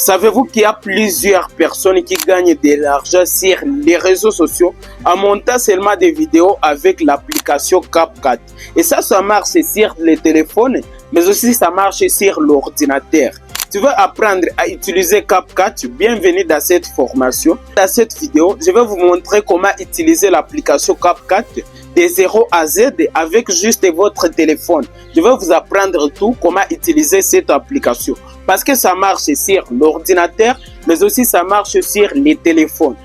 Savez-vous qu'il y a plusieurs personnes qui gagnent de l'argent sur les réseaux sociaux en montant seulement des vidéos avec l'application CapCut? Et ça marche sur les téléphones, mais aussi ça marche sur l'ordinateur. Tu veux apprendre à utiliser CapCut? Bienvenue dans cette formation. Dans cette vidéo, je vais vous montrer comment utiliser l'application CapCut de 0 à Z avec juste votre téléphone. Je vais vous apprendre tout, comment utiliser cette application. Parce que ça marche sur l'ordinateur, mais aussi ça marche sur les téléphones.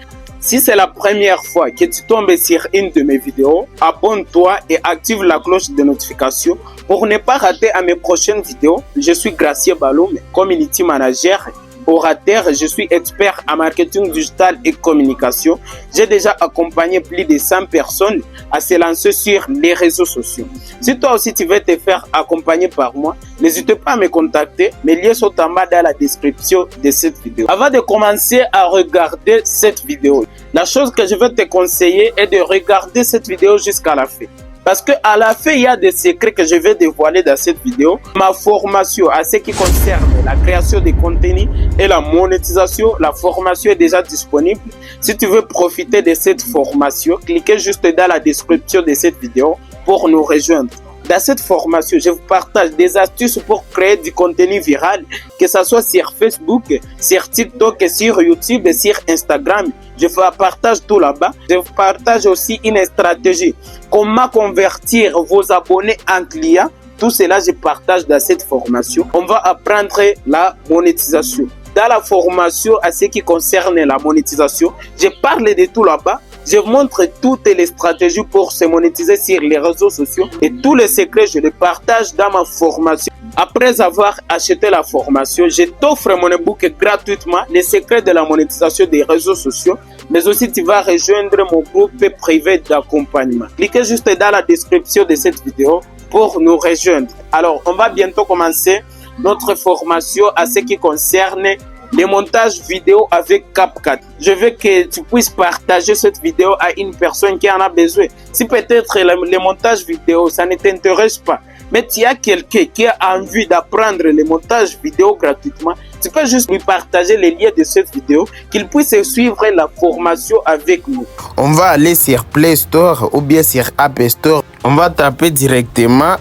Si c'est la première fois que tu tombes sur une de mes vidéos, abonne-toi et active la cloche de notification pour ne pas rater à mes prochaines vidéos. Je suis Gracieux Baloum, Community Manager, orateur, je suis expert en marketing digital et communication. J'ai déjà accompagné plus de 100 personnes à se lancer sur les réseaux sociaux. Si toi aussi tu veux te faire accompagner par moi, n'hésite pas à me contacter. Mes liens sont en bas dans la description de cette vidéo. Avant de commencer à regarder cette vidéo, la chose que je vais te conseiller est de regarder cette vidéo jusqu'à la fin. Parce qu'à la fin, il y a des secrets que je vais dévoiler dans cette vidéo. Ma formation à ce qui concerne la création de contenu et la monétisation, la formation est déjà disponible. Si tu veux profiter de cette formation, cliquez juste dans la description de cette vidéo pour nous rejoindre. Dans cette formation, je vous partage des astuces pour créer du contenu viral, que ce soit sur Facebook, sur TikTok, sur YouTube, sur Instagram. Je vous partage tout là-bas. Je vous partage aussi une stratégie. Comment convertir vos abonnés en clients. Tout cela, je partage dans cette formation. On va apprendre la monétisation. Dans la formation, à ce qui concerne la monétisation, je parle de tout là-bas. Je montre toutes les stratégies pour se monétiser sur les réseaux sociaux et tous les secrets, je les partage dans ma formation. Après avoir acheté la formation, je t'offre mon ebook gratuitement, les secrets de la monétisation des réseaux sociaux, mais aussi tu vas rejoindre mon groupe privé d'accompagnement. Cliquez juste dans la description de cette vidéo pour nous rejoindre. Alors, on va bientôt commencer notre formation à ce qui concerne les montages vidéo avec CapCut. Je veux que tu puisses partager cette vidéo à une personne qui en a besoin. Si peut-être les montages vidéo, ça ne t'intéresse pas, mais tu as quelqu'un qui a envie d'apprendre les montages vidéo gratuitement, tu peux juste lui partager les liens de cette vidéo, qu'il puisse suivre la formation avec nous. On va aller sur Play Store ou bien sur App Store. On va taper directement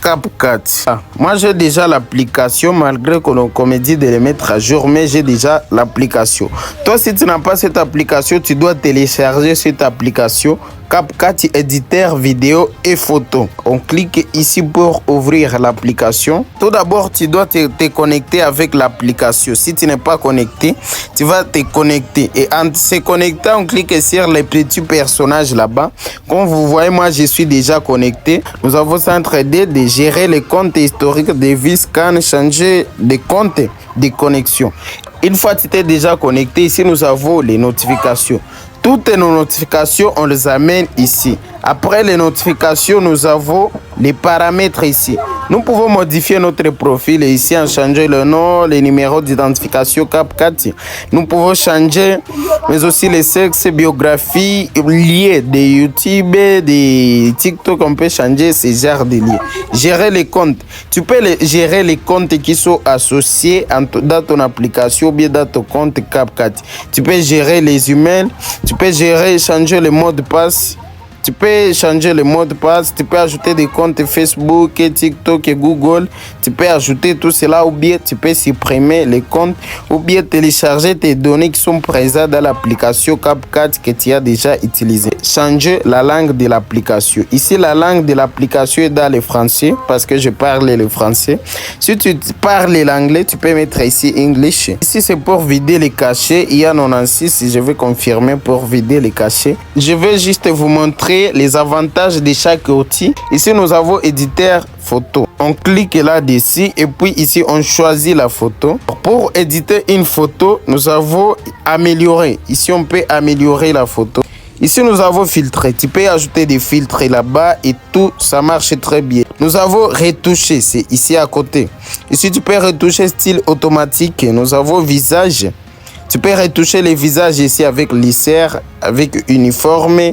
CapCut. Moi j'ai déjà l'application, malgré qu'on me dit de les mettre à jour, mais j'ai déjà l'application. Toi, si tu n'as pas cette application, tu dois télécharger cette application CapCut éditeur vidéo et photo. On clique ici pour ouvrir l'application. Tout d'abord, tu dois te connecter avec l'application. Si tu n'es pas connecté, tu vas te connecter. Et en se connectant, on clique sur les petits personnages là-bas. Comme vous voyez, moi, je suis déjà connecté. Nous avons s'entraider de gérer les comptes historiques des vis scan, changer des comptes de connexion. Une fois que tu t'es déjà connecté, ici, nous avons les notifications. Toutes nos notifications, on les amène ici. Après les notifications, nous avons les paramètres ici. Nous pouvons modifier notre profil ici en changeant le nom, les numéros d'identification CapCut. Nous pouvons changer, mais aussi les sexes, biographies liées de YouTube, de TikTok. On peut changer ces genres de liens. Gérer les comptes. Tu peux gérer les comptes qui sont associés dans ton application ou bien dans ton compte CapCut. Tu peux gérer les emails. Tu peux gérer, changer le mot de passe. Tu peux changer le mot de passe, tu peux ajouter des comptes Facebook, TikTok et Google. Tu peux ajouter tout cela ou bien tu peux supprimer les comptes ou bien télécharger tes données qui sont présentes dans l'application CapCut que tu as déjà utilisé. Changer la langue de l'application. Ici, la langue de l'application est dans le français parce que je parle le français. Si tu parles l'anglais, tu peux mettre ici English. Ici, c'est pour vider les cachets. Il y a 96, je vais confirmer pour vider les cachets. Je vais juste vous montrer les avantages de chaque outil. Ici, nous avons éditeur photo. On clique là-dessus et puis ici, on choisit la photo. Pour éditer une photo, nous avons améliorer. Ici, on peut améliorer la photo. Ici, nous avons filtré. Tu peux ajouter des filtres là-bas et tout, ça marche très bien. Nous avons retouché, c'est ici à côté. Ici, tu peux retoucher style automatique. Nous avons visage. Tu peux retoucher les visages ici avec lissère, avec uniforme.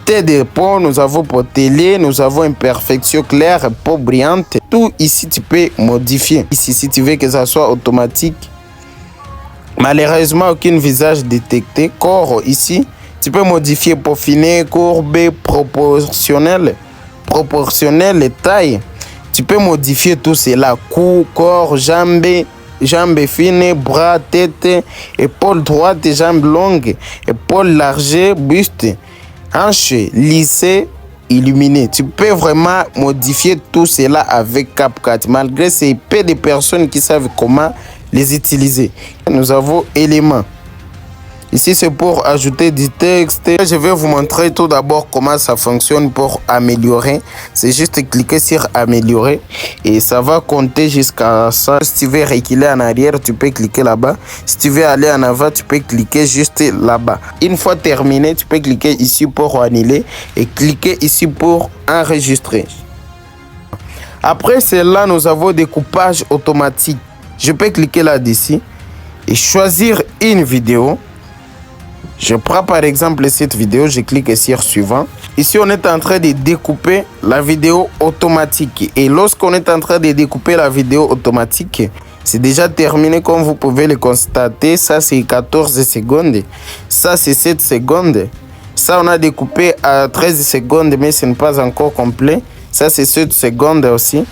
De peau, nous avons pour télé, nous avons imperfection claire, peau brillante. Tout ici, tu peux modifier. Ici, si tu veux que ça soit automatique, Malheureusement, aucun visage détecté. Corps ici, tu peux modifier, peaufiner, courbé, proportionnel et taille. Tu peux modifier tout cela. Cou, corps, jambes fines, bras, tête, épaules droites, jambes longues, épaules larges, buste, hanches lissées, illuminées. Tu peux vraiment modifier tout cela avec CapCut, malgré ces peu de personnes qui savent comment les utiliser. Nous avons éléments. Ici, c'est pour ajouter du texte. Je vais vous montrer tout d'abord comment ça fonctionne pour améliorer. C'est juste cliquer sur améliorer et ça va compter jusqu'à ça. Si tu veux reculer en arrière, tu peux cliquer là-bas. Si tu veux aller en avant, tu peux cliquer juste là-bas. Une fois terminé, tu peux cliquer ici pour annuler et cliquer ici pour enregistrer. Après cela, nous avons découpage automatique. Je peux cliquer là-dessus et choisir une vidéo. Je prends par exemple cette vidéo, je clique sur suivant. Ici, on est en train de découper la vidéo automatique. Et lorsqu'on est en train de découper la vidéo automatique, c'est déjà terminé comme vous pouvez le constater. Ça, c'est 14 secondes. Ça, c'est 7 secondes. Ça, on a découpé à 13 secondes, mais ce n'est pas encore complet. Ça, c'est 7 secondes aussi.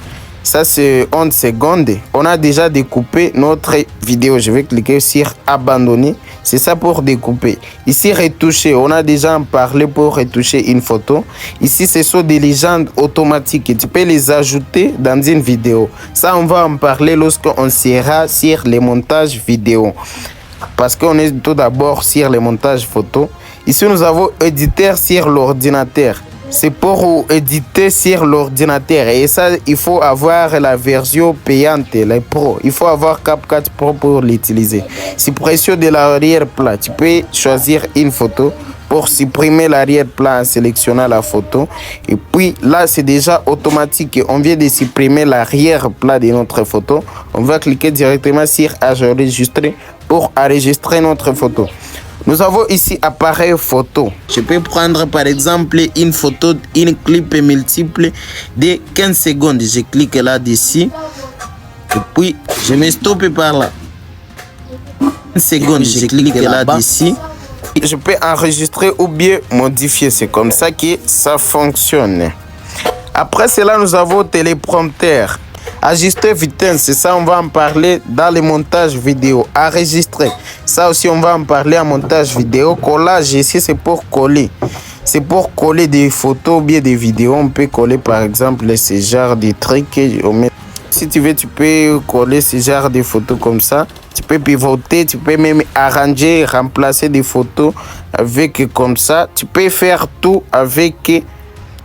Ça, c'est 11 secondes. On a déjà découpé notre vidéo. Je vais cliquer sur abandonner. C'est ça pour découper. Ici, retoucher. On a déjà en parlé pour retoucher une photo. Ici, ce sont des légendes automatiques. Tu peux les ajouter dans une vidéo. Ça, on va en parler lorsqu'on sera sur les montages vidéo. Parce qu'on est tout d'abord sur les montages photo. Ici, nous avons éditeur sur l'ordinateur. C'est pour éditer sur l'ordinateur. Et ça, il faut avoir la version payante, les Pro. Il faut avoir CapCut Pro pour l'utiliser. Suppression de l'arrière-plan. Tu peux choisir une photo pour supprimer l'arrière-plan en sélectionnant la photo. Et puis là, c'est déjà automatique. On vient de supprimer l'arrière-plan de notre photo. On va cliquer directement sur enregistrer pour enregistrer notre photo. Nous avons ici appareil photo. Je peux prendre par exemple une photo, une clip multiple de 15 secondes. Je clique là-dessus. Et puis, je me stoppe par là. 15 secondes, je clique là-dessus. Je peux enregistrer ou bien modifier. C'est comme ça que ça fonctionne. Après cela, nous avons téléprompteur. Ajuster vitesse, c'est ça, on va en parler dans le montage vidéo. Enregistrer, ça aussi, on va en parler en montage vidéo. Collage, ici, c'est pour coller. C'est pour coller des photos ou bien des vidéos. On peut coller, par exemple, ce genre de trucs. Si tu veux, tu peux coller ce genre de photos comme ça. Tu peux pivoter, tu peux même arranger, remplacer des photos avec comme ça. Tu peux faire tout avec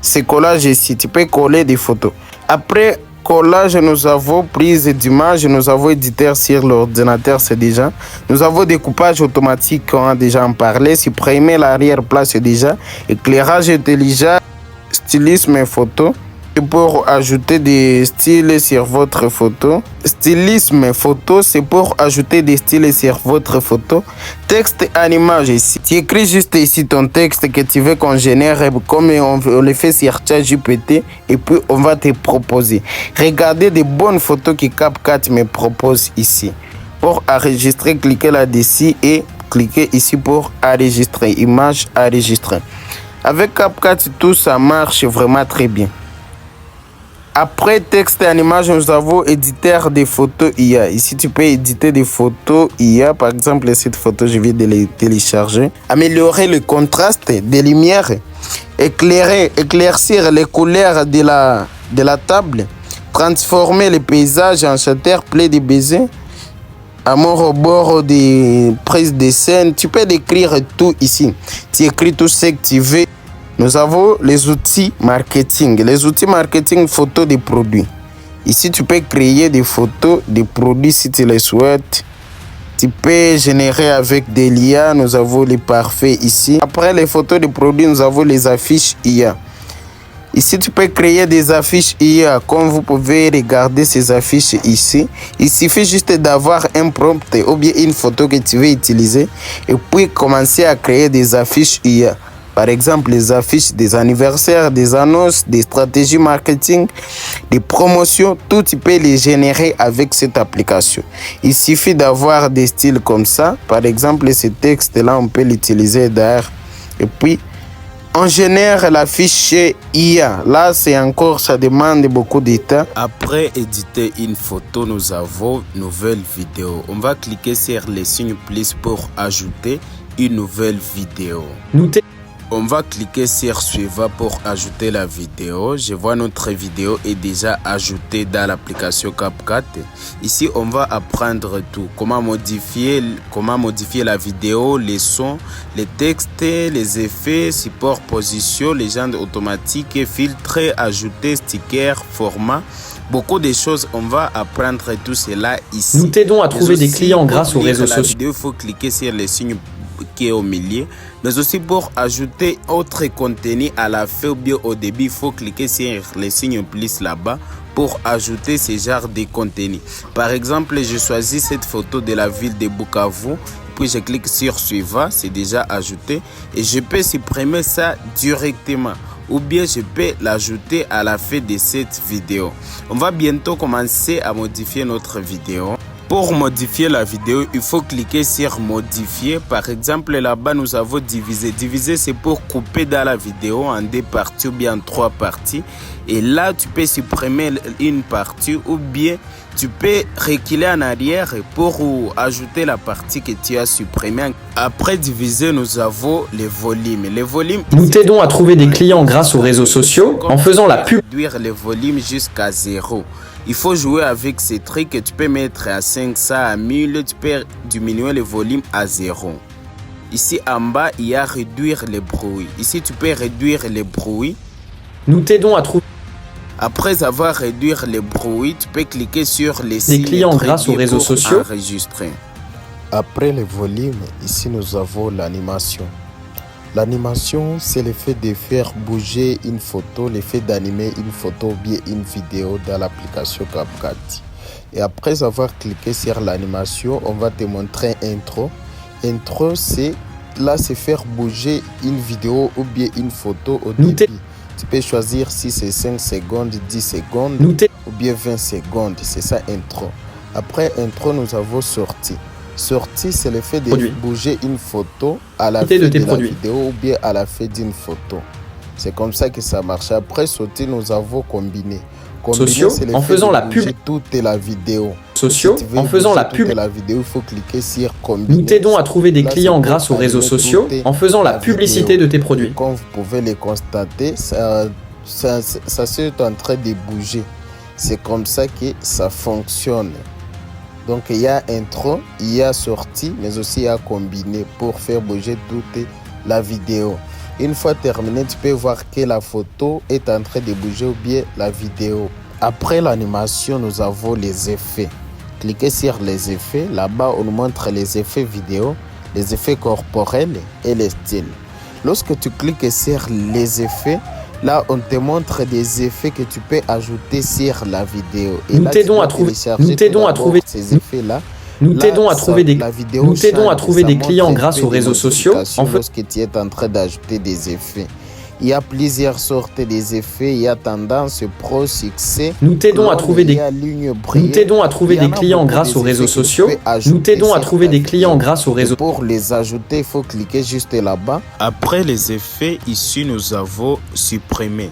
ce collage ici. Tu peux coller des photos. Après collage, nous avons prise d'image, nous avons éditeur sur l'ordinateur, c'est déjà. Nous avons découpage automatique, on a déjà en parlé. Supprimer l'arrière-plan, c'est déjà. Éclairage intelligent, stylisme photo. Pour ajouter des styles sur votre photo. Stylisme photo, c'est pour ajouter des styles sur votre photo. Texte en image ici. Tu écris juste ici ton texte que tu veux qu'on génère comme on le fait sur ChatGPT et puis on va te proposer. Regardez des bonnes photos que CapCut me propose ici. Pour enregistrer, cliquez là-dessus et cliquez ici pour enregistrer. Image enregistrée. Avec CapCut, tout ça marche vraiment très bien. Après texte et image, nous avons éditeur des photos IA. Ici, tu peux éditer des photos IA. Par exemple, cette photo, je viens de les télécharger. Améliorer le contraste des lumières. Éclaircir les couleurs de la table. Transformer les paysages en chater plein de baisers. Amour au bord des prises de scène. Tu peux décrire tout ici. Tu écris tout ce que tu veux. Nous avons les outils marketing. Les outils marketing photos des produits. Ici, tu peux créer des photos des produits si tu les souhaites. Tu peux générer avec des liens. Nous avons les parfaits ici. Après les photos des produits, nous avons les affiches IA. Ici, tu peux créer des affiches IA. Comme vous pouvez regarder ces affiches ici. Il suffit juste d'avoir un prompt ou bien une photo que tu veux utiliser. Et puis commencer à créer des affiches IA. Par exemple, les affiches des anniversaires, des annonces, des stratégies marketing, des promotions, tout tu peux les générer avec cette application. Il suffit d'avoir des styles comme ça. Par exemple, ce texte-là, on peut l'utiliser derrière. Et puis, on génère la fiche IA. Là, c'est encore, ça demande beaucoup de temps. Après éditer une photo, nous avons nouvelle vidéo. On va cliquer sur le signe plus pour ajouter une nouvelle vidéo. On va cliquer sur suivant pour ajouter la vidéo. Je vois notre vidéo est déjà ajoutée dans l'application CapCut. Ici, on va apprendre tout. Comment modifier la vidéo, les sons, les textes, les effets, support, position, légende automatique, filtre, ajouter, sticker, format. Beaucoup de choses, on va apprendre tout cela ici. Nous t'aidons à trouver des clients grâce aux réseaux sociaux. Il faut cliquer sur le signe qui est au milieu, mais aussi pour ajouter autre contenu à la fin ou bien au début, il faut cliquer sur le signe plus là-bas pour ajouter ce genre de contenu. Par exemple, je choisis cette photo de la ville de Bukavu, puis je clique sur suivant, c'est déjà ajouté et je peux supprimer ça directement ou bien je peux l'ajouter à la fin de cette vidéo. On va bientôt commencer à modifier notre vidéo. Pour modifier la vidéo, il faut cliquer sur modifier. Par exemple, là-bas, nous avons divisé. Diviser, c'est pour couper dans la vidéo en 2 parties ou bien en 3 parties. Et là, tu peux supprimer une partie ou bien tu peux reculer en arrière pour ajouter la partie que tu as supprimée. Après diviser, nous avons les volumes. Les volumes, nous t'aidons à trouver des clients grâce aux réseaux sociaux en faisant la pub. Réduire les volumes jusqu'à 0. Il faut jouer avec ces trucs que tu peux mettre à 500, à 1000, tu peux diminuer le volume à 0. Ici en bas, il y a réduire les bruits. Ici, tu peux réduire les bruits. Nous t'aidons à trouver. Après avoir réduit les bruits, tu peux cliquer sur les signes clients grâce aux réseaux sociaux. Enregistrer. Après le volume, ici nous avons l'animation. L'animation, c'est le fait de faire bouger une photo, le fait d'animer une photo ou bien une vidéo dans l'application CapCut. Et après avoir cliqué sur l'animation, on va te montrer intro. Intro, c'est faire bouger une vidéo ou bien une photo au début. Tu peux choisir si c'est 5 secondes, 10 secondes ou bien 20 secondes. C'est ça intro. Après intro, nous avons sortie. Sortie, c'est le fait de bouger une photo à la fin de la vidéo ou bien à la fin d'une photo. C'est comme ça que ça marche. Après sortie, nous avons combiné. Sociaux, en faisant la pub. Toute la vidéo. Sociaux, en faisant la pub. La vidéo, il faut cliquer sur combiner. Nous t'aidons à trouver des clients grâce aux réseaux sociaux en faisant la publicité de tes produits. Comme vous pouvez le constater, ça c'est en train de bouger. C'est comme ça que ça fonctionne. Donc il y a intro, il y a sortie, mais aussi il y a combiné pour faire bouger toute la vidéo. Une fois terminé, tu peux voir que la photo est en train de bouger ou bien la vidéo. Après l'animation, nous avons les effets. Cliquez sur les effets. Là-bas, on nous montre les effets vidéo, les effets corporels et les styles. Lorsque tu cliques sur les effets, là, on te montre des effets que tu peux ajouter sur la vidéo. Et nous t'aidons à trouver. Nous t'aidons à trouver ces effets-là. Nous t'aidons à trouver des clients grâce aux réseaux sociaux. Lorsque tu es en train d'ajouter des effets. Il y a plusieurs sortes des effets. Il y a tendance, pro, succès. Nous t'aidons à trouver des clients grâce aux réseaux sociaux. Nous t'aidons à trouver des clients grâce aux réseaux. Pour les ajouter, il faut cliquer juste là-bas. Après les effets, ici nous avons supprimé.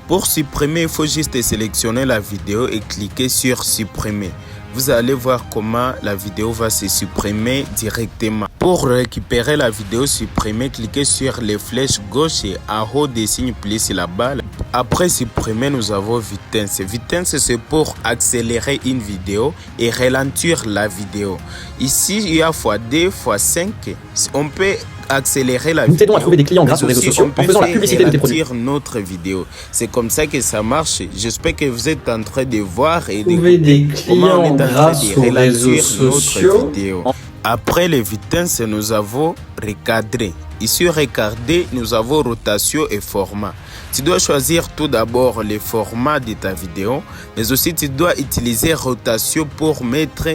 Pour supprimer, il faut juste sélectionner la vidéo et cliquer sur supprimer. Vous allez voir comment la vidéo va se supprimer directement. Pour récupérer la vidéo supprimée, cliquez sur les flèches gauche et en haut des signes plus là-bas. Après supprimer, nous avons vitesse. Vitesse, c'est pour accélérer une vidéo et ralentir la vidéo. Ici, il y a x2, x5. On peut accélérer la vidéo. Nous t'aidons à trouver des clients grâce aux réseaux sociaux en faisant la publicité de tes produits. Notre vidéo. C'est comme ça que ça marche. J'espère que vous êtes en train de voir et de trouver des clients grâce aux réseaux sociaux. Après les vitesses, nous avons recadré. Ici, regarder, nous avons rotation et format. Tu dois choisir tout d'abord le format de ta vidéo, mais aussi tu dois utiliser rotation pour mettre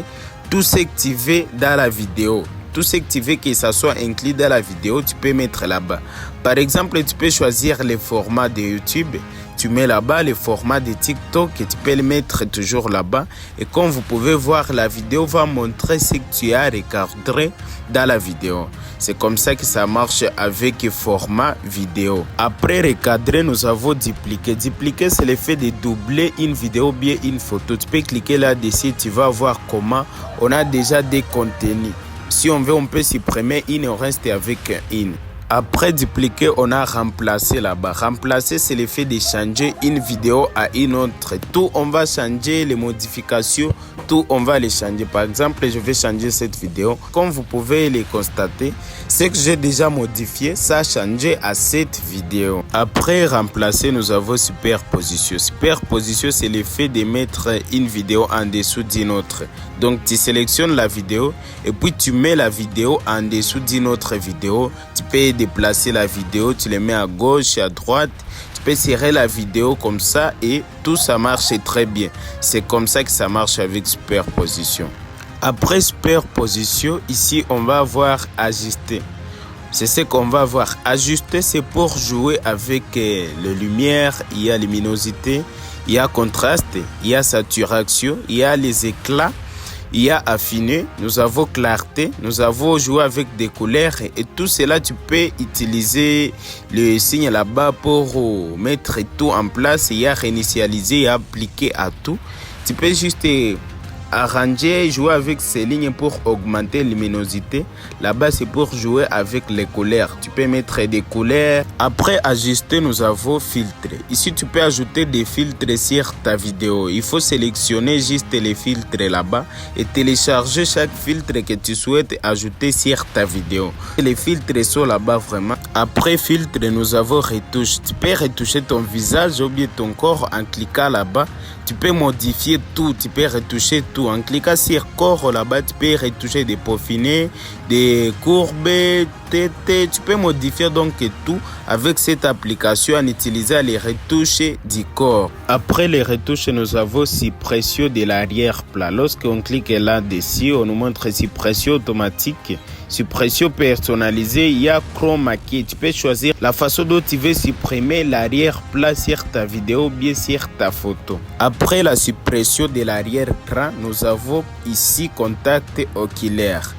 tout ce que tu veux dans la vidéo. tout ce que tu veux que ça soit inclus dans la vidéo, tu peux mettre là-bas. Par exemple, tu peux choisir le format de YouTube. Tu mets là-bas le format de TikTok et tu peux le mettre toujours là-bas. Et comme vous pouvez voir, la vidéo va montrer ce que tu as recadré dans la vidéo. C'est comme ça que ça marche avec le format vidéo. Après recadrer, nous avons dupliquer. Dupliquer, c'est le fait de doubler une vidéo ou bien une photo. Tu peux cliquer là-dessus, tu vas voir comment on a déjà des contenus. Si on veut, on peut supprimer une et on reste avec une. Après dupliquer, on a remplacé là-bas. Remplacer, c'est le fait de changer une vidéo à une autre. Tout, on va changer les modifications. Tout, on va les changer. Par exemple, je vais changer cette vidéo. Comme vous pouvez le constater, ce que j'ai déjà modifié, ça a changé à cette vidéo. Après remplacer, nous avons superposition. Superposition, c'est le fait de mettre une vidéo en dessous d'une autre. Donc, tu sélectionnes la vidéo et puis tu mets la vidéo en dessous d'une autre vidéo. Tu peux déplacer la vidéo, tu les mets à gauche et à droite. Tu peux serrer la vidéo comme ça et tout ça marche très bien. C'est comme ça que ça marche avec superposition. Après superposition, ici on va avoir ajuster. C'est ce qu'on va voir. Ajuster, c'est pour jouer avec les lumières. Il y a luminosité, il y a contraste, il y a saturation, il y a les éclats. Il y a affiné, nous avons clarté, nous avons joué avec des couleurs et tout cela tu peux utiliser le signe là-bas pour mettre tout en place. Il y a réinitialiser et appliquer à tout. Tu peux juste arranger, jouer avec ces lignes pour augmenter la luminosité. Là-bas, c'est pour jouer avec les couleurs. Tu peux mettre des couleurs. Après ajuster, nous avons filtre. Ici, tu peux ajouter des filtres sur ta vidéo. Il faut sélectionner juste les filtres là-bas et télécharger chaque filtre que tu souhaites ajouter sur ta vidéo. Les filtres sont là-bas vraiment. Après filtre, nous avons retouche. Tu peux retoucher ton visage ou bien ton corps en cliquant là-bas. Tu peux modifier tout, tu peux retoucher tout. En cliquant sur corps là-bas, tu peux retoucher des peaufinés, des courbes, tu peux modifier donc tout avec cette application en utilisant les retouches du corps. Après les retouches, nous avons suppression de l'arrière-plan. Lorsqu'on clique là-dessus, on nous montre suppression automatique. Suppression personnalisée, il y a chroma key. Tu peux choisir la façon dont tu veux supprimer l'arrière-plan sur ta vidéo ou bien sur ta photo. Après la suppression de l'arrière-plan, nous avons ici contact oculaire.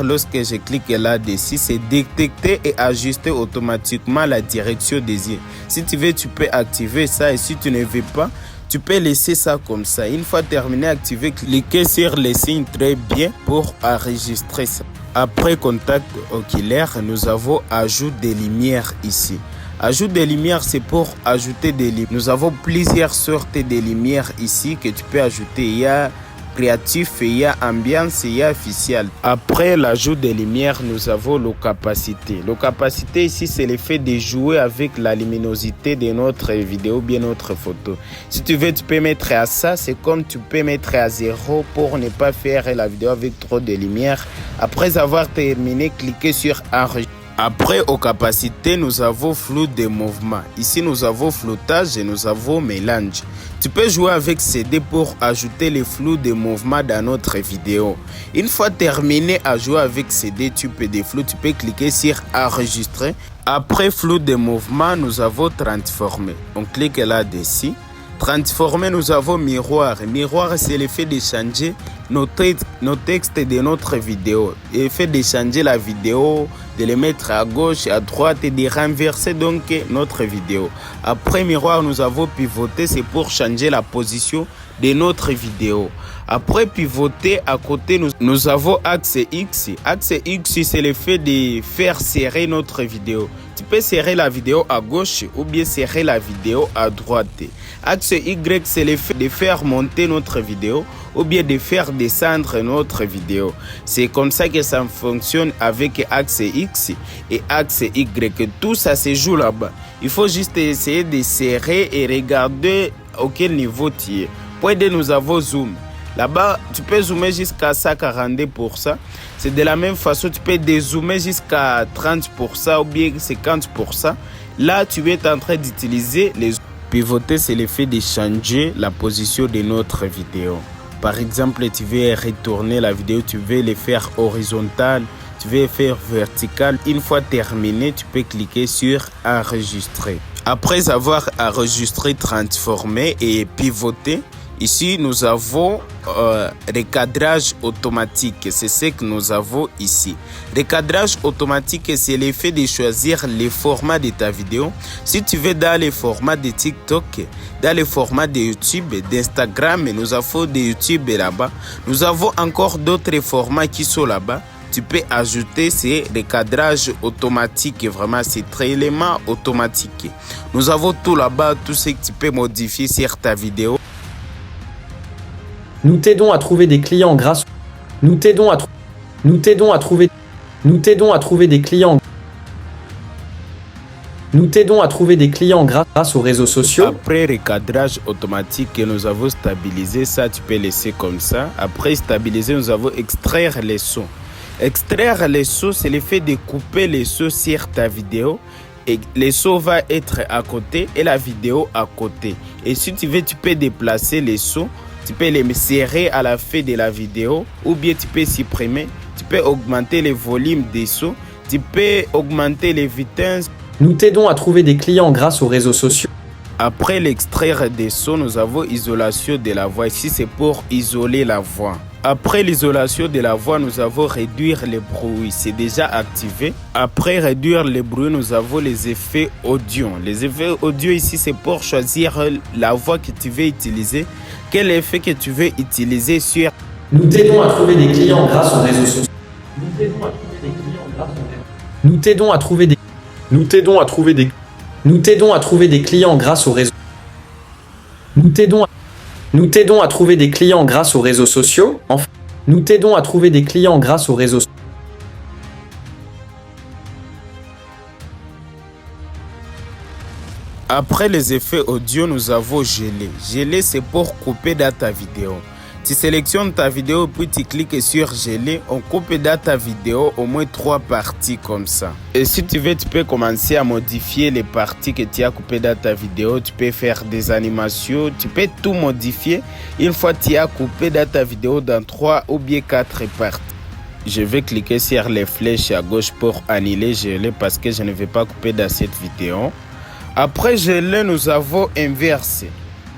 Lorsque je clique là-dessus, c'est détecter et ajuster automatiquement la direction des yeux. Si tu veux, tu peux activer ça et si tu ne veux pas, tu peux laisser ça comme ça. Une fois terminé, activer, cliquez sur les signes très bien pour enregistrer ça. Après contact oculaire, nous avons ajout des lumières ici. Ajout des lumières, c'est pour ajouter des lumières. Nous avons plusieurs sortes de lumières ici que tu peux ajouter. Il y a créatif, il y a ambiance, il y a officiel. Après l'ajout des lumières, nous avons l'opacité. L'opacité ici, c'est le fait de jouer avec la luminosité de notre vidéo, bien notre photo. Si tu veux, tu peux mettre à ça. C'est comme tu peux mettre à 0 pour ne pas faire la vidéo avec trop de lumière. Après avoir terminé, cliquez sur enregistrer. Après opacité, nous avons flou de mouvement. Ici, nous avons floutage et nous avons mélange. Tu peux jouer avec CD pour ajouter les flous de mouvement dans notre vidéo. Une fois terminé à jouer avec CD, tu peux cliquer sur enregistrer. Après flou de mouvement, nous avons transformer. On clique là-dessus. Transformer, nous avons miroir. Miroir, c'est l'effet de changer nos textes de notre vidéo. L'effet de changer la vidéo, de les mettre à gauche, à droite et de renverser donc notre vidéo. Après miroir, nous avons pivoter, c'est pour changer la position de notre vidéo. Après pivoter, à côté, nous avons axe X. Axe X, c'est l'effet de faire serrer notre vidéo. Tu peux serrer la vidéo à gauche ou bien serrer la vidéo à droite. Axe Y, c'est l'effet de faire monter notre vidéo ou bien de faire descendre notre vidéo. C'est comme ça que ça fonctionne avec axe X et axe Y. Tout ça se joue là-bas. Il faut juste essayer de serrer et regarder auquel niveau tu es. Puis nous avons zoom. Là-bas, tu peux zoomer jusqu'à 142%. C'est de la même façon, tu peux dézoomer jusqu'à 30% ou bien 50%. Là, tu es en train d'utiliser les pivoter, c'est l'effet de changer la position de notre vidéo. Par exemple, tu veux retourner la vidéo, tu veux le faire horizontal, tu veux faire vertical. Une fois terminé, tu peux cliquer sur enregistrer. Après avoir enregistré, transformé et pivoté, ici nous avons recadrage automatique. C'est ce que nous avons ici. Recadrage automatique, c'est l'effet de choisir le format de ta vidéo. Si tu veux dans le format de TikTok, dans le format de YouTube, d'Instagram, nous avons de YouTube là-bas. Nous avons encore d'autres formats qui sont là-bas. Tu peux ajouter ces recadrages automatiques. Vraiment, c'est très élément automatique. Nous avons tout là-bas, tout ce que tu peux modifier sur ta vidéo. Nous t'aidons à trouver des clients grâce. Nous t'aidons à trouver des clients. Nous t'aidons à trouver des clients grâce aux réseaux sociaux. Après recadrage automatique, nous avons stabilisé ça. Tu peux laisser comme ça. Après stabiliser, nous avons extraire les sons. Extraire les sons, c'est le fait de couper les sons sur ta vidéo. Et les sons vont être à côté et la vidéo à côté. Et si tu veux, tu peux déplacer les sons. Tu peux les serrer à la fin de la vidéo ou bien tu peux supprimer. Tu peux augmenter le volume des sons. Tu peux augmenter les vitesses. Nous t'aidons à trouver des clients grâce aux réseaux sociaux. Après l'extraire des sons, nous avons isolation de la voix. Ici, c'est pour isoler la voix. Après l'isolation de la voix, nous avons réduire le bruit. C'est déjà activé. Après réduire le bruit, nous avons les effets audio. Les effets audio ici, c'est pour choisir la voix que tu veux utiliser. Quel effet que tu veux utiliser sur... Nous t'aidons à trouver des clients grâce aux réseaux sociaux. Nous t'aidons à trouver des clients grâce aux réseaux. Nous t'aidons à trouver des clients grâce aux réseaux sociaux. Enfin, nous t'aidons à trouver des clients grâce aux réseaux sociaux. Après les effets audio, nous avons gelé. Gelé, c'est pour couper dans ta vidéo. Tu sélectionnes ta vidéo, puis tu cliques sur geler. On coupe dans ta vidéo au moins 3 parties comme ça. Et si tu veux, tu peux commencer à modifier les parties que tu as coupées dans ta vidéo. Tu peux faire des animations. Tu peux tout modifier. Une fois que tu as coupé dans ta vidéo dans 3 ou bien 4 parties. Je vais cliquer sur les flèches à gauche pour annuler geler parce que je ne vais pas couper dans cette vidéo. Après geler, nous avons inversé.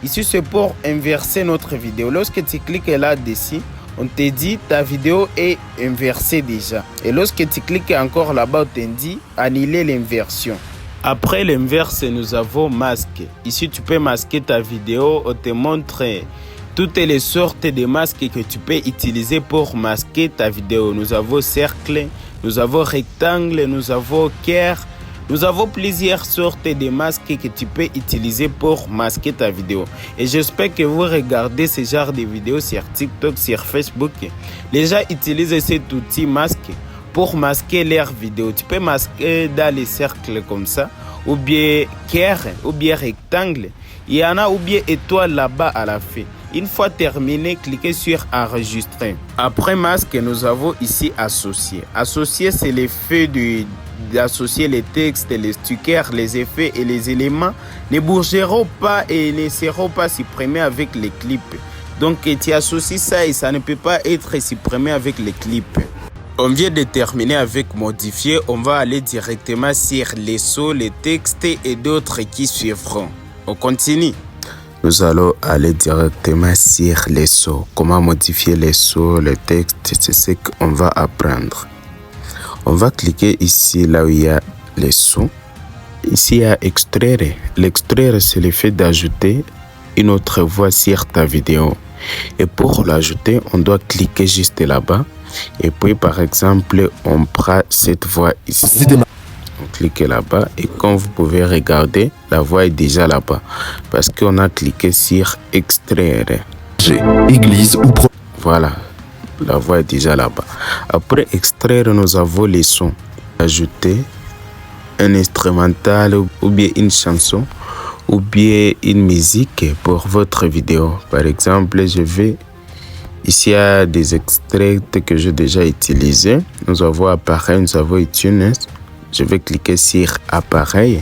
Ici, c'est pour inverser notre vidéo. Lorsque tu cliques là-dessus, on te dit ta vidéo est inversée déjà. Et lorsque tu cliques encore là-bas, on te dit annuler l'inversion. Après l'inverse, nous avons masque. Ici, tu peux masquer ta vidéo. On te montre toutes les sortes de masques que tu peux utiliser pour masquer ta vidéo. Nous avons cercle, nous avons rectangle, nous avons cœur. Nous avons plusieurs sortes de masques que tu peux utiliser pour masquer ta vidéo. Et j'espère que vous regardez ce genre de vidéos sur TikTok, sur Facebook. Les gens utilisent cet outil masque pour masquer leurs vidéos. Tu peux masquer dans les cercles comme ça, ou bien cœur, ou bien rectangle. Il y en a ou bien étoile là-bas à la fin. Une fois terminé, cliquez sur enregistrer. Après masque, nous avons ici associer. Associer, c'est l'effet d'associer les textes, les stickers, les effets et les éléments ne bougeront pas et ne seront pas supprimés avec les clips. Donc tu associes ça et ça ne peut pas être supprimé avec les clips. On vient de terminer avec modifier. On va aller directement sur les sons, les textes et d'autres qui suivront. On continue. Nous allons aller directement sur les sons. Comment modifier les sons, les textes, c'est ce qu'on va apprendre. On va cliquer ici là où il y a les sons. Ici il y a extraire. L'extraire, c'est le fait d'ajouter une autre voix sur ta vidéo. Et pour l'ajouter, on doit cliquer juste là-bas. Et puis par exemple, on prend cette voix ici. On clique là-bas et comme vous pouvez regarder, la voix est déjà là-bas. Parce qu'on a cliqué sur extraire. Église ou voilà. La voix est déjà là-bas. Après extraire, nous avons les sons. Ajouter un instrumental ou bien une chanson ou bien une musique pour votre vidéo. Par exemple, ici il y a des extraits que j'ai déjà utilisés. Nous avons appareil, nous avons iTunes. Je vais cliquer sur appareil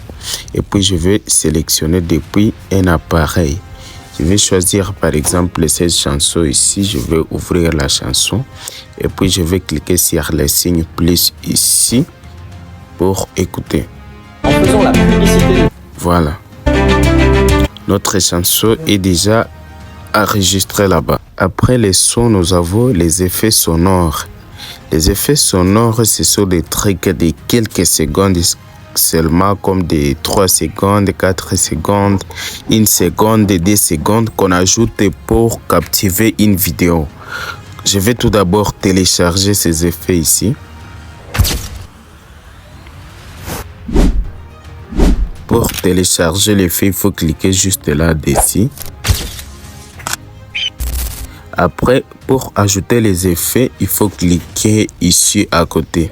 et puis je vais sélectionner depuis un appareil. Je vais choisir par exemple cette chanson ici. Je vais ouvrir la chanson et puis je vais cliquer sur le signe plus ici pour écouter. En faisant la publicité. Voilà. Notre chanson est déjà enregistrée là-bas. Après les sons, nous avons les effets sonores. Les effets sonores, ce sont des trucs de quelques secondes seulement, comme des 3 secondes, 4 secondes, 1 seconde, 2 secondes qu'on ajoute pour captiver une vidéo. Je vais tout d'abord télécharger ces effets ici. Pour télécharger l'effet, il faut cliquer juste là-dessus. Après, pour ajouter les effets, il faut cliquer ici à côté.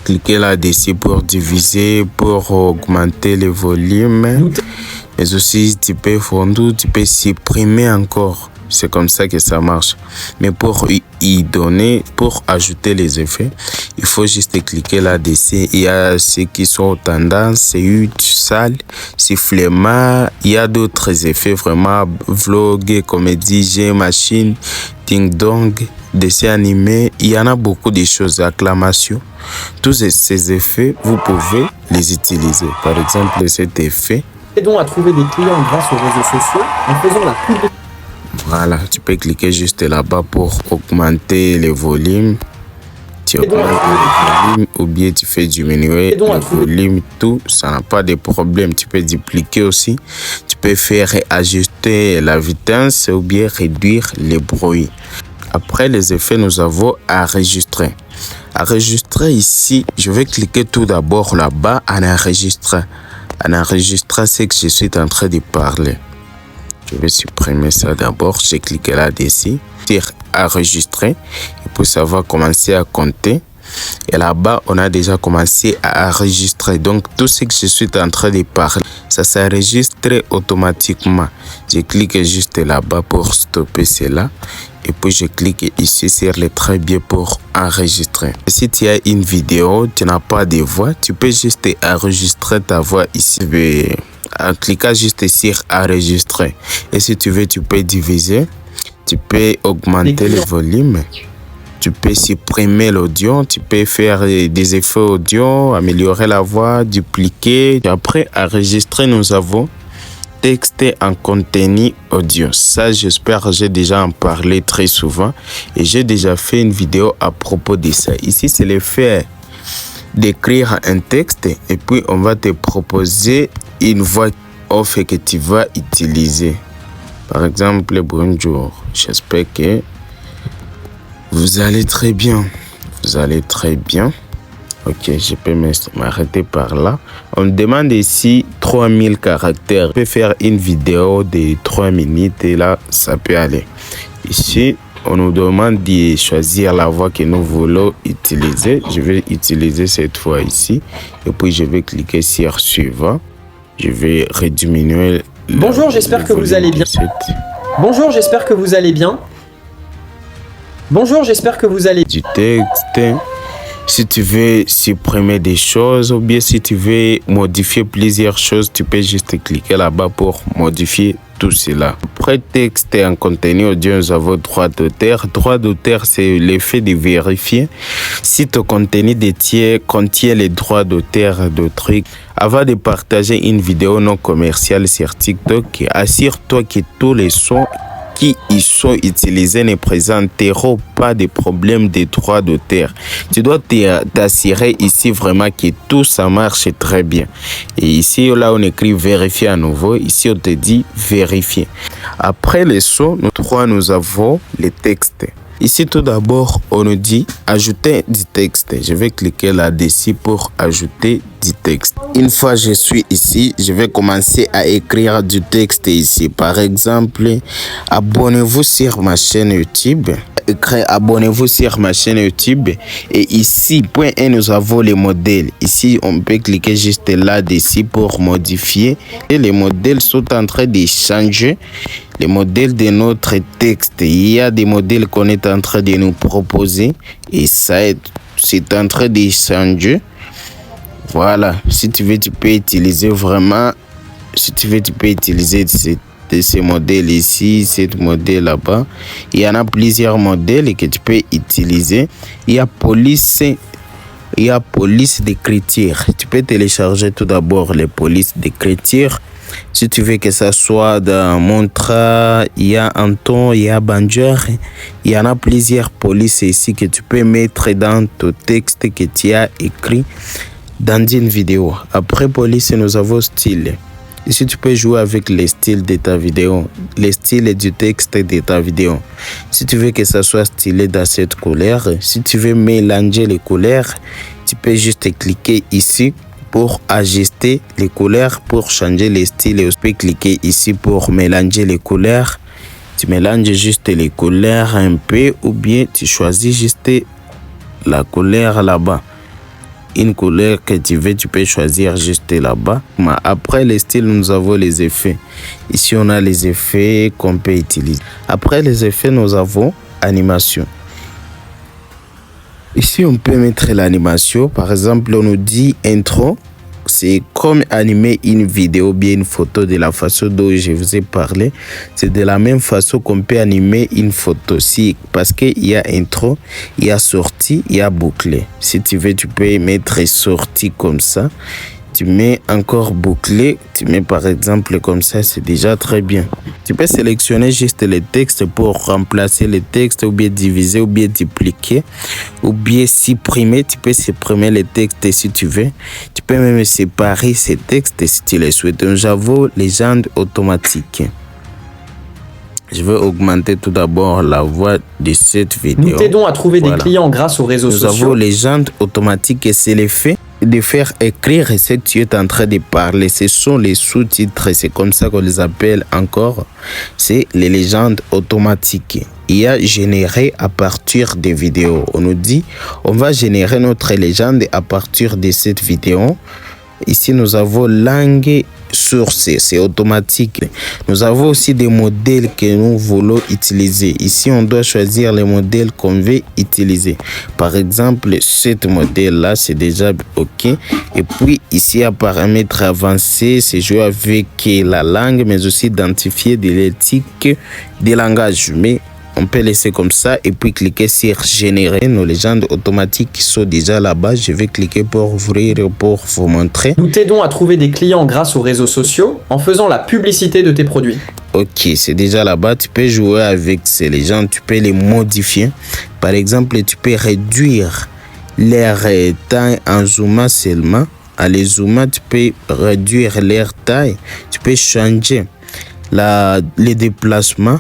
Cliquez là-dessus pour diviser, pour augmenter le volume. Mais aussi, tu peux fondre, tu peux supprimer encore. C'est comme ça que ça marche. Mais pour y donner, pour ajouter les effets, il faut juste cliquer là-dessus. Il y a ceux qui sont tendance, c'est sale, sifflement. Il y a d'autres effets vraiment, vlog, comédie, jeu, machine, ding dong, dessin animé. Il y en a beaucoup de choses, acclamation. Tous ces effets, vous pouvez les utiliser. Par exemple, cet effet. Aidons à trouver des clients grâce aux réseaux sociaux en faisant la publicité. Voilà, tu peux cliquer juste là-bas pour augmenter le volume. Tu augmentes le volume ou bien tu fais diminuer le volume, tout, ça n'a pas de problème. Tu peux dupliquer aussi. Tu peux faire ajuster la vitesse ou bien réduire le bruit. Après les effets, nous avons enregistrer. Enregistrer ici, je vais cliquer tout d'abord là-bas en enregistrer. En enregistrer, c'est que je suis en train de parler. Je vais supprimer ça d'abord. J'ai cliqué là-dessus. Sur enregistrer. Et puis ça va commencer à compter. Et là-bas, on a déjà commencé à enregistrer. Donc, tout ce que je suis en train de parler, ça s'enregistre automatiquement. Je clique juste là-bas pour stopper cela. Et puis, je clique ici sur le trépied pour enregistrer. Si tu as une vidéo, tu n'as pas de voix, tu peux juste enregistrer ta voix ici. En cliquant juste sur enregistrer. Et si tu veux, tu peux diviser. Tu peux augmenter le volume. Tu peux supprimer l'audio. Tu peux faire des effets audio, améliorer la voix, dupliquer. Et après enregistrer, nous avons texte en contenu audio. Ça, j'espère que j'ai déjà en parlé très souvent. Et j'ai déjà fait une vidéo à propos de ça. Ici, c'est le fait d'écrire un texte. Et puis, on va te proposer une voix off que tu vas utiliser. Par exemple, bonjour. J'espère que vous allez très bien. Vous allez très bien. Ok, je peux m'arrêter par là. On me demande ici 3000 caractères. Je peux faire une vidéo de 3 minutes et là, ça peut aller. Ici, on nous demande de choisir la voix que nous voulons utiliser. Je vais utiliser cette fois ici. Et puis, je vais cliquer sur suivant. Je vais rediminuer. Bonjour, j'espère que vous allez bien. Bonjour, j'espère que vous allez bien. Bonjour, j'espère que vous allez du texte. Si tu veux supprimer des choses ou bien si tu veux modifier plusieurs choses, tu peux juste cliquer là-bas pour modifier tout cela. Après texte et en contenu audio, nous avons droit d'auteur. Droit d'auteur, c'est l'effet de vérifier si ton contenu contient les droits d'auteur d'autrui. Avant de partager une vidéo non commerciale sur TikTok, assure-toi que tous les sons qui y sont utilisés ne présenteront pas de problème de droits d'auteur. Tu dois t'assurer ici vraiment que tout ça marche très bien. Et ici, là, on écrit vérifier à nouveau. Ici, on te dit vérifier. Après les sons, nous avons les textes. Ici, tout d'abord, on nous dit ajouter du texte. Je vais cliquer là-dessus pour ajouter du texte. Une fois que je suis ici, je vais commencer à écrire du texte ici. Par exemple, abonnez-vous sur ma chaîne YouTube. Abonnez-vous sur ma chaîne YouTube. Et ici, point 1, nous avons les modèles. Ici, on peut cliquer juste là-dessus pour modifier. Et les modèles sont en train de changer. Les modèles de notre texte. Il y a des modèles qu'on est en train de nous proposer. Et ça, c'est en train de changer. Voilà. Si tu veux, tu peux utiliser vraiment. Si tu veux, tu peux utiliser de ce modèle ici, cette modèle là-bas. Il y en a plusieurs modèles que tu peux utiliser. Il y a police d'écriture. Tu peux télécharger tout d'abord les polices d'écriture. Si tu veux que ça soit dans Montra, il y a Anton, il y a Banger. Il y en a plusieurs polices ici que tu peux mettre dans ton texte que tu as écrit dans une vidéo. Après police, nous avons style. Ici, tu peux jouer avec les styles de ta vidéo, les styles du texte de ta vidéo. Si tu veux que ça soit stylé dans cette couleur, si tu veux mélanger les couleurs, tu peux juste cliquer ici pour ajuster les couleurs, pour changer les styles. Et tu peux cliquer ici pour mélanger les couleurs. Tu mélanges juste les couleurs un peu ou bien tu choisis juste la couleur là-bas. Une couleur que tu veux, tu peux choisir juste là-bas. Mais après les styles, nous avons les effets. Ici, on a les effets qu'on peut utiliser. Après les effets, nous avons animation. Ici, on peut mettre l'animation. Par exemple, on nous dit intro. C'est comme animer une vidéo, bien une photo de la façon dont je vous ai parlé. C'est de la même façon qu'on peut animer une photo. Parce qu'il y a intro, il y a sortie, il y a bouclé. Si tu veux, tu peux mettre sortie comme ça. Tu mets encore bouclé, tu mets par exemple comme ça, c'est déjà très bien. Tu peux sélectionner juste les textes pour remplacer les textes ou bien diviser ou bien dupliquer ou bien supprimer. Tu peux supprimer les textes si tu veux. Tu peux même séparer ces textes si tu les souhaites. Nous avons légende automatique. Je vais augmenter tout d'abord la voix de cette vidéo. Nous t'aidons à trouver des clients grâce aux réseaux sociaux. Nous avons légende automatique et c'est l'effet de faire écrire ce que tu es en train de parler. Ce sont les sous-titres, c'est comme ça qu'on les appelle encore. C'est les légendes automatiques. Il y a généré à partir des vidéos. On nous dit, on va générer notre légende à partir de cette vidéo. Ici, nous avons langue source, c'est automatique. Nous avons aussi des modèles que nous voulons utiliser. Ici, on doit choisir les modèles qu'on veut utiliser. Par exemple, ce modèle-là, c'est déjà OK. Et puis, ici, à paramètres avancés, c'est jouer avec la langue, mais aussi identifier de l'éthique des langages. Mais on peut laisser comme ça et puis cliquer sur générer. Nos légendes automatiques qui sont déjà là-bas. Je vais cliquer pour ouvrir pour vous montrer. Nous t'aidons à trouver des clients grâce aux réseaux sociaux en faisant la publicité de tes produits. Ok, c'est déjà là-bas. Tu peux jouer avec ces légendes. Tu peux les modifier. Par exemple, tu peux réduire leur taille en zoomant seulement. À les zoomer, tu peux réduire leur taille. Tu peux changer les déplacements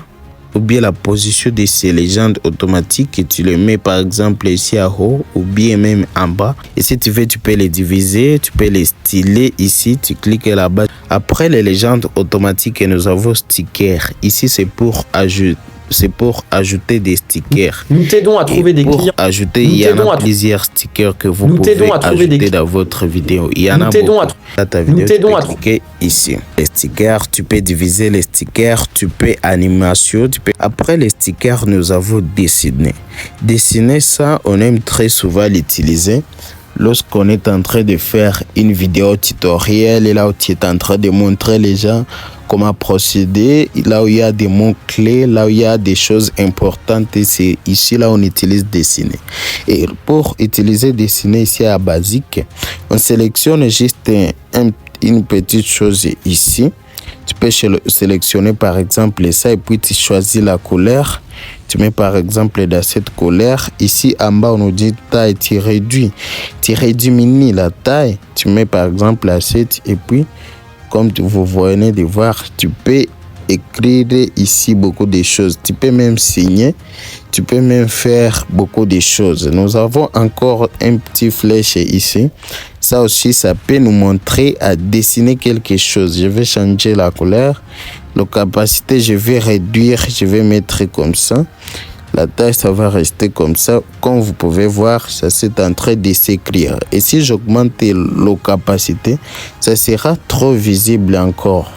ou bien la position de ces légendes automatiques et tu les mets par exemple ici à haut ou bien même en bas. Et si tu veux, tu peux les diviser, tu peux les styler ici, tu cliques là-bas. Après les légendes automatiques, nous avons stickers. Ici, c'est pour ajouter des stickers. Nous t'aidons à trouver des clients. Ajouter, il y en a plusieurs stickers que vous pouvez ajouter dans votre vidéo. Il y en a beaucoup. Dans ta vidéo, tu peux cliquer ici. Les stickers, tu peux diviser les stickers, tu peux animation. Après les stickers, nous avons dessiner. Dessiner, ça, on aime très souvent l'utiliser lorsqu'on est en train de faire une vidéo tutoriel et là où tu es en train de montrer les gens comment procéder, là où il y a des mots-clés, là où il y a des choses importantes, et c'est ici là on utilise dessiner. Et pour utiliser dessiner ici à basique, on sélectionne juste une petite chose ici. Tu peux sélectionner par exemple ça et puis tu choisis la couleur. Tu mets par exemple dans cette couleur. Ici en bas, on nous dit taille, tu réduis mini la taille. Tu mets par exemple à 7 et puis, comme vous venez de voir, tu peux écrire ici beaucoup de choses. Tu peux même signer. Tu peux même faire beaucoup de choses. Nous avons encore un petit flèche ici. Ça aussi, ça peut nous montrer à dessiner quelque chose. Je vais changer la couleur. La capacité, je vais réduire. Je vais mettre comme ça. La taille, ça va rester comme ça. Comme vous pouvez voir, ça c'est en train de s'écrire. Et si j'augmente la capacité, ça sera trop visible encore.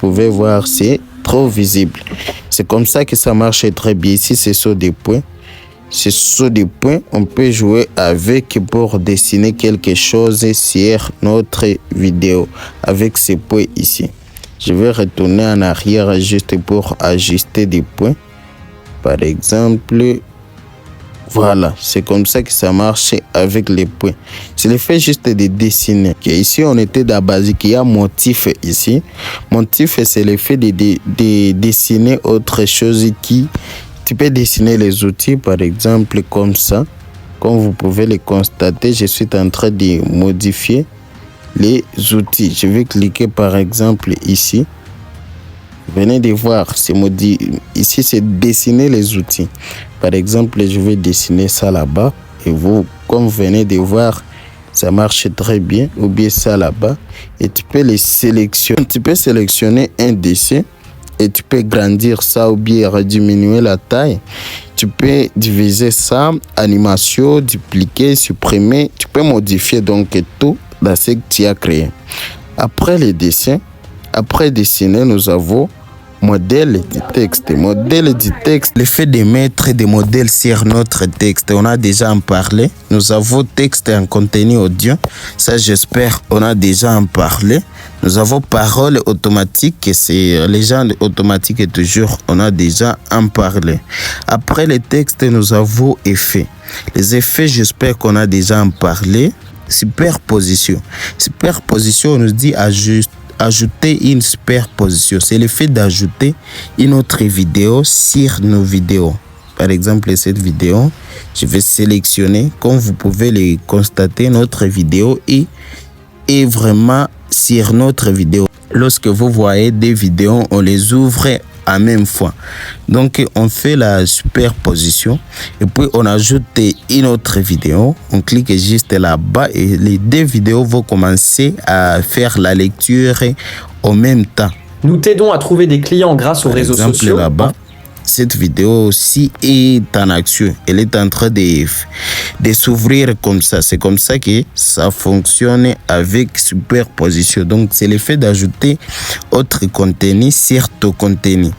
Vous pouvez voir, c'est trop visible. C'est comme ça que ça marche très bien. Ici, c'est sur des points. C'est sur des points, on peut jouer avec pour dessiner quelque chose sur notre vidéo avec ces points ici. Je vais retourner en arrière juste pour ajuster des points. Par exemple, voilà, c'est comme ça que ça marche avec les points. C'est le fait juste de dessiner. Okay, ici, on était dans la basique. Il y a motif ici. Motif, c'est le fait de dessiner autre chose qui... Tu peux dessiner les outils, par exemple, comme ça. Comme vous pouvez le constater, je suis en train de modifier les outils. Je vais cliquer, par exemple, ici. Venez de voir, ici c'est dessiner les outils. Par exemple, je vais dessiner ça là-bas et vous, comme vous venez de voir, ça marche très bien. Ou bien ça là-bas et tu peux les sélectionner. Tu peux sélectionner un dessin et tu peux grandir ça ou bien diminuer la taille. Tu peux diviser ça, animation, dupliquer, supprimer. Tu peux modifier donc tout dans ce que tu as créé. Après les dessins, après dessiner, nous avons modèle du texte. Modèle du texte, le fait de mettre des modèles sur notre texte, on a déjà en parlé. Nous avons texte en contenu audio. Ça, j'espère, on a déjà en parlé. Nous avons parole automatique, c'est légende automatique et toujours, on a déjà en parlé. Après les textes, nous avons effets. Les effets, j'espère qu'on a déjà en parlé. Superposition. Superposition, on nous dit ajouter une superposition. C'est le fait d'ajouter une autre vidéo sur nos vidéos. Par exemple, cette vidéo, je vais sélectionner, comme vous pouvez le constater, notre vidéo est vraiment sur notre vidéo. Lorsque vous voyez des vidéos, on les ouvre à même fois. Donc, on fait la superposition et puis on ajoute une autre vidéo. On clique juste là-bas et les deux vidéos vont commencer à faire la lecture en même temps. Nous t'aidons à trouver des clients grâce aux réseaux sociaux. Là-bas, cette vidéo aussi est en action. Elle est en train de s'ouvrir comme ça. C'est comme ça que ça fonctionne avec superposition. Donc, c'est le fait d'ajouter autre contenu sur ton contenu.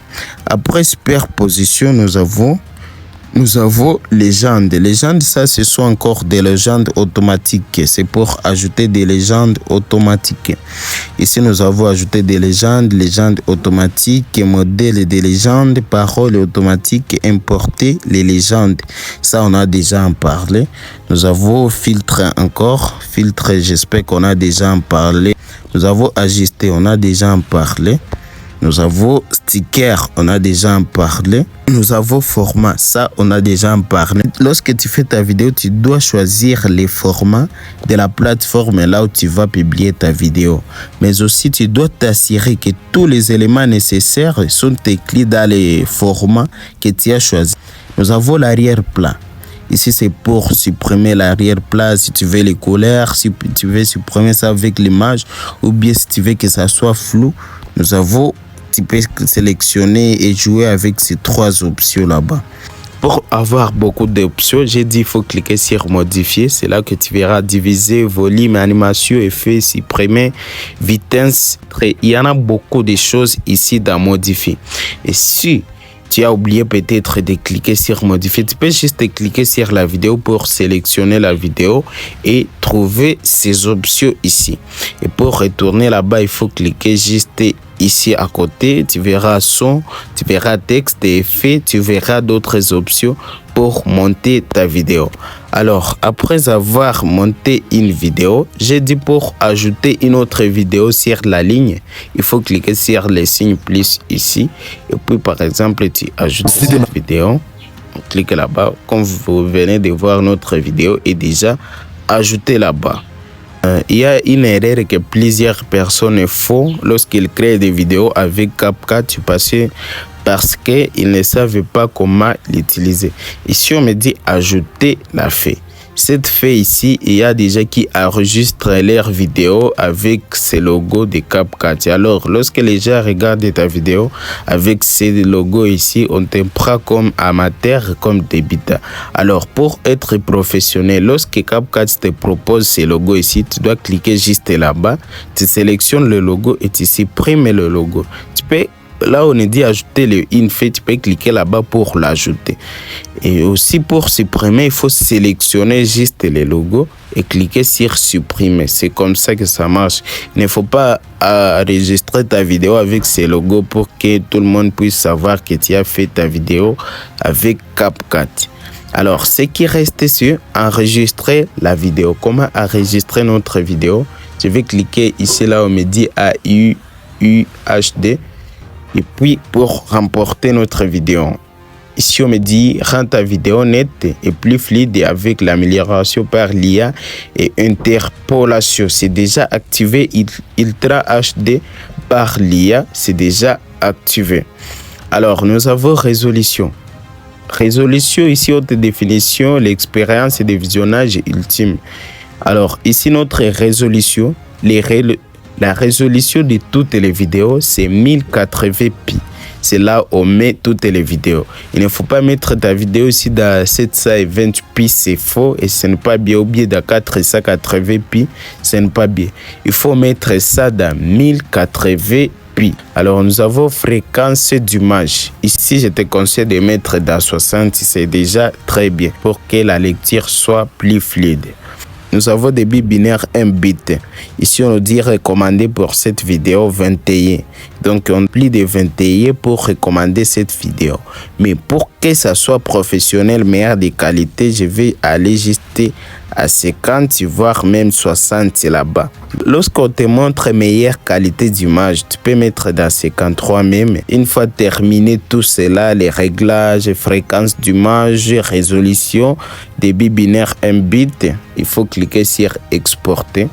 Après superposition, nous avons légendes. Légendes, ça, ce sont encore des légendes automatiques. C'est pour ajouter des légendes automatiques. Ici, nous avons ajouté des légendes automatiques, modèles des légendes, paroles automatiques, importer les légendes. Ça, on a déjà en parlé. Nous avons filtre encore. Filtre, j'espère qu'on a déjà en parlé. Nous avons ajusté, on a déjà en parlé. Nous avons sticker, on a déjà en parlé. Nous avons format, ça on a déjà en parlé. Lorsque tu fais ta vidéo, tu dois choisir les formats de la plateforme là où tu vas publier ta vidéo. Mais aussi, tu dois t'assurer que tous les éléments nécessaires sont écrits dans les formats que tu as choisis. Nous avons l'arrière-plan. Ici, c'est pour supprimer l'arrière-plan, si tu veux les couleurs, si tu veux supprimer ça avec l'image, ou bien si tu veux que ça soit flou. Nous avons, tu peux sélectionner et jouer avec ces trois options là-bas. Pour avoir beaucoup d'options, j'ai dit il faut cliquer sur modifier. C'est là que tu verras diviser, volume, animation, effet, supprimer, vitesse. Il y en a beaucoup de choses ici dans modifier. Et si tu as oublié peut-être de cliquer sur modifier, tu peux juste cliquer sur la vidéo pour sélectionner la vidéo et trouver ces options ici. Et pour retourner là-bas, il faut cliquer juste ici à côté. Tu verras son, tu verras texte et effet, tu verras d'autres options pour monter ta vidéo. Alors, après avoir monté une vidéo, j'ai dit pour ajouter une autre vidéo sur la ligne, il faut cliquer sur le signe plus ici. Et puis, par exemple, tu ajoutes cette vidéo. On clique là-bas. Comme vous venez de voir, notre vidéo est déjà ajoutée là-bas. Il y a une erreur que plusieurs personnes font lorsqu'ils créent des vidéos avec CapCut parce qu'ils ne savent pas comment l'utiliser. Ici, on me dit ajouter la fée. Cette fée ici, il y a déjà qui enregistrent leurs vidéos avec ces logos de CapCut. Alors, lorsque les gens regardent ta vidéo avec ces logos ici, on te prend comme amateur, comme débutant. Alors, pour être professionnel, lorsque CapCut te propose ces logos ici, tu dois cliquer juste là-bas. Tu sélectionnes le logo et tu supprimes le logo. Tu peux là on est dit ajouter le in fait, tu peux cliquer là-bas pour l'ajouter. Et aussi pour supprimer, il faut sélectionner juste les logos et cliquer sur supprimer. C'est comme ça que ça marche. Il ne faut pas enregistrer ta vidéo avec ces logos pour que tout le monde puisse savoir que tu as fait ta vidéo avec CapCut. Alors, ce qui reste, c'est enregistrer la vidéo. Comment enregistrer notre vidéo? Je vais cliquer ici, là, on me dit AUUHD. Et puis, pour remporter notre vidéo, ici, on me dit rends ta vidéo nette et plus fluide avec l'amélioration par l'IA et interpolation. C'est déjà activé. Ultra HD par l'IA, c'est déjà activé. Alors, nous avons résolution. Résolution, ici, haute définition, l'expérience de visionnage ultime. Alors, ici, notre résolution, la résolution de toutes les vidéos, c'est 1080p. C'est là où on met toutes les vidéos. Il ne faut pas mettre ta vidéo ici dans 720p, c'est faux et ce n'est pas bien. Ou bien dans 480p, ce n'est pas bien. Il faut mettre ça dans 1080p. Alors, nous avons fréquence d'image. Ici, je te conseille de mettre dans 60, c'est déjà très bien pour que la lecture soit plus fluide. Nous avons des bits binaires 1 bit. Ici, on nous dit recommander pour cette vidéo 21. Donc, on plie de 21 pour recommander cette vidéo. Mais pour que ça soit professionnel, meilleur de qualité, je vais aller juste à 50, voire même 60 là-bas. Lorsqu'on te montre meilleure qualité d'image, tu peux mettre dans 53 même. Une fois terminé tout cela, les réglages, fréquence d'image, résolution, débit binaire 1 bit, il faut cliquer sur exporter.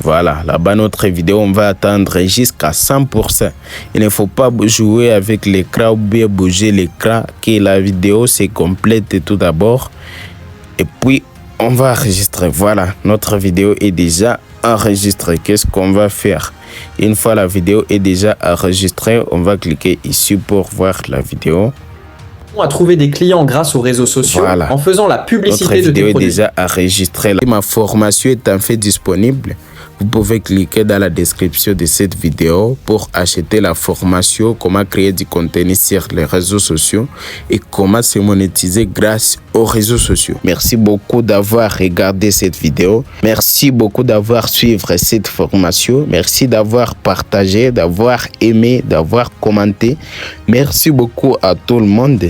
Voilà, là-bas notre vidéo, on va attendre jusqu'à 100%. Il ne faut pas jouer avec l'écran ou bien bouger l'écran, que la vidéo se complète tout d'abord. Et puis, on va enregistrer. Voilà, notre vidéo est déjà enregistrée. Qu'est-ce qu'on va faire? Une fois la vidéo est déjà enregistrée, on va cliquer ici pour voir la vidéo. À trouver des clients grâce aux réseaux sociaux, voilà, en faisant la publicité de tes produits. Notre vidéo est déjà enregistrée. Ma formation est en fait disponible. Vous pouvez cliquer dans la description de cette vidéo pour acheter la formation comment créer du contenu sur les réseaux sociaux et comment se monétiser grâce aux réseaux sociaux. Merci beaucoup d'avoir regardé cette vidéo. Merci beaucoup d'avoir suivi cette formation. Merci d'avoir partagé, d'avoir aimé, d'avoir commenté. Merci beaucoup à tout le monde.